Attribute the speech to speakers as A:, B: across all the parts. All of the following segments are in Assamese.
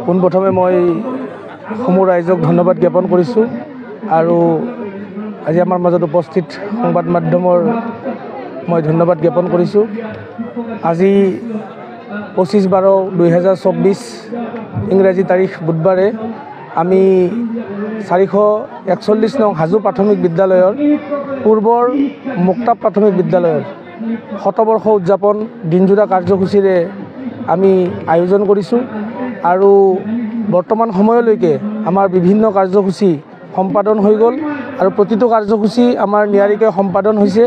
A: পোনপ্ৰথমে মই সমূহ ৰাইজক ধন্যবাদ জ্ঞাপন কৰিছোঁ আৰু আজি আমাৰ মাজত উপস্থিত সংবাদ মাধ্যমৰ মই ধন্যবাদ জ্ঞাপন কৰিছোঁ। আজি 25/12/2024 ইংৰাজী তাৰিখ বুধবাৰে আমি 441 নং হাজো প্ৰাথমিক বিদ্যালয়ৰ পূৰ্বৰ মুক্তাব প্ৰাথমিক বিদ্যালয়ৰ শতবৰ্ষ উদযাপন দিনজোৰা কাৰ্যসূচীৰে আমি আয়োজন কৰিছোঁ আৰু বৰ্তমান সময়লৈকে আমাৰ বিভিন্ন কাৰ্যসূচী সম্পাদন হৈ গ'ল আৰু প্ৰতিটো কাৰ্যসূচী আমাৰ নিয়াৰিকৈ সম্পাদন হৈছে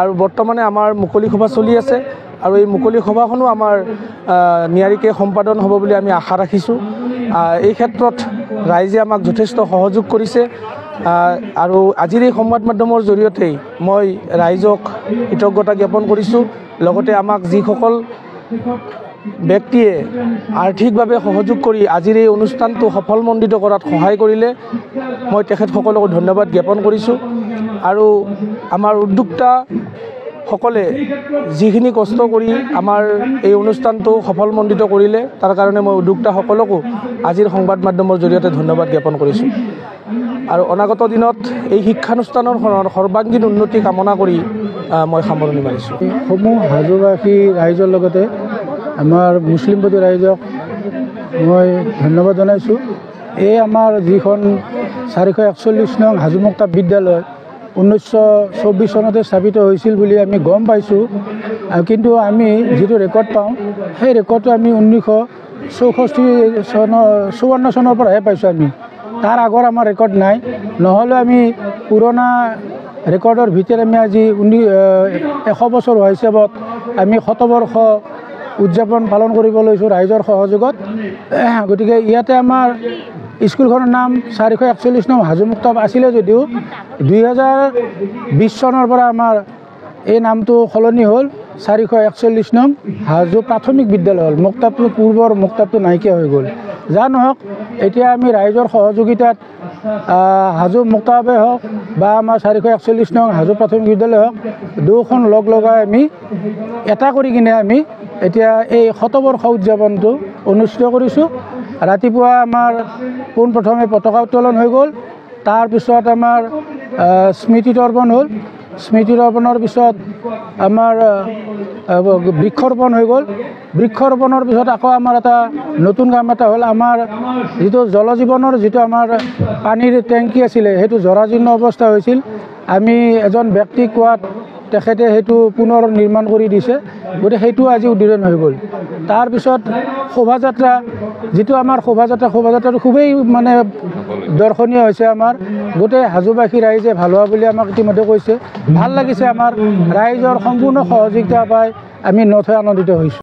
A: আৰু বৰ্তমানে আমাৰ মুকলি সভা চলি আছে আৰু এই মুকলি সভাখনো আমাৰ নিয়াৰিকৈ সম্পাদন হ'ব বুলি আমি আশা ৰাখিছোঁ। এই ক্ষেত্ৰত ৰাইজে আমাক যথেষ্ট সহযোগ কৰিছে আৰু আজিৰ এই সংবাদ মাধ্যমৰ জৰিয়তেই মই ৰাইজক কৃতজ্ঞতা জ্ঞাপন কৰিছোঁ। লগতে আমাক যিসকল ব্যক্তিয়ে আৰ্থিকভাৱে সহযোগ কৰি আজিৰ এই অনুষ্ঠানটো সফলমণ্ডিত কৰাত সহায় কৰিলে মই তেখেতসকলক ধন্যবাদ জ্ঞাপন কৰিছোঁ আৰু আমাৰ উদ্যোক্তাসকলে যিখিনি কষ্ট কৰি আমাৰ এই অনুষ্ঠানটো সফলমণ্ডিত কৰিলে তাৰ কাৰণে মই উদ্যোক্তাসকলকো আজিৰ সংবাদ মাধ্যমৰ জৰিয়তে ধন্যবাদ জ্ঞাপন কৰিছোঁ আৰু অনাগত দিনত এই শিক্ষানুষ্ঠানৰ সৰ্বাংগীন উন্নতি কামনা কৰি মই সামৰণি মাৰিছোঁ।
B: সমূহ হাজোবাসী ৰাইজৰ লগতে আমাৰ মুছলিমপন্থী ৰাইজক মই ধন্যবাদ জনাইছোঁ। এই আমাৰ যিখন 441 নং হাজো মুক্তাব বিদ্যালয় 1924 চনতে স্থাপিত হৈছিল বুলি আমি গম পাইছোঁ, কিন্তু আমি যিটো ৰেকৰ্ড পাওঁ সেই ৰেকৰ্ডটো আমি 1954 চনৰ পৰাহে পাইছোঁ। আমি তাৰ আগৰ আমাৰ ৰেকৰ্ড নাই, নহ'লে আমি পুৰণা ৰেকৰ্ডৰ ভিতৰত আমি আজি 100 বছৰ হোৱা হিচাপত আমি শতবৰ্ষ উদযাপন পালন কৰিব লৈছোঁ ৰাইজৰ সহযোগত। গতিকে ইয়াতে আমাৰ স্কুলখনৰ নাম 441 নং হাজো মুক্তাব আছিলে যদিও 2020 চনৰ পৰা আমাৰ এই নামটো সলনি হ'ল 441 নং হাজো প্ৰাথমিক বিদ্যালয় হ'ল। মুক্তাবটো পূৰ্বৰ মুক্তাবটো নাইকিয়া হৈ গ'ল। যা নহওক, এতিয়া আমি ৰাইজৰ সহযোগিতাত হাজো মুক্তাবে হওক বা আমাৰ 441 নং হাজো প্ৰাথমিক বিদ্যালয় হওক, দুয়োখন লগ লগাই আমি এটা কৰি কিনে আমি এতিয়া এই শতবৰ্ষ উদযাপনটো অনুষ্ঠিত কৰিছোঁ। ৰাতিপুৱা আমাৰ পোনপ্ৰথমে পতাকা উত্তোলন হৈ গ'ল, তাৰপিছত আমাৰ স্মৃতি তৰ্পণ হ'ল, স্মৃতি তৰ্পণৰ পিছত আমাৰ বৃক্ষৰোপণ হৈ গ'ল, বৃক্ষৰোপণৰ পিছত আকৌ আমাৰ এটা নতুন কাম এটা হ'ল। আমাৰ যিটো জল জীৱনৰ যিটো আমাৰ পানীৰ টেংকি আছিলে সেইটো জৰাজীৰ্ণ অৱস্থা হৈছিল। আমি এজন ব্যক্তিক কোৱাত তেখেতে সেইটো পুনৰ নিৰ্মাণ কৰি দিছে, গতিকে সেইটো আজি উদ্বোধন হৈ গ'ল। তাৰপিছত শোভাযাত্ৰা, যিটো আমাৰ শোভাযাত্ৰাটো খুবেই মানে দৰ্শনীয় হৈছে। আমাৰ গোটেই হাজোবাসী ৰাইজে ভাল হোৱা বুলি আমাক ইতিমধ্যে কৈছে। ভাল লাগিছে, আমাৰ ৰাইজৰ সম্পূৰ্ণ সহযোগিতা পাই আমি নথৈ আনন্দিত হৈছোঁ।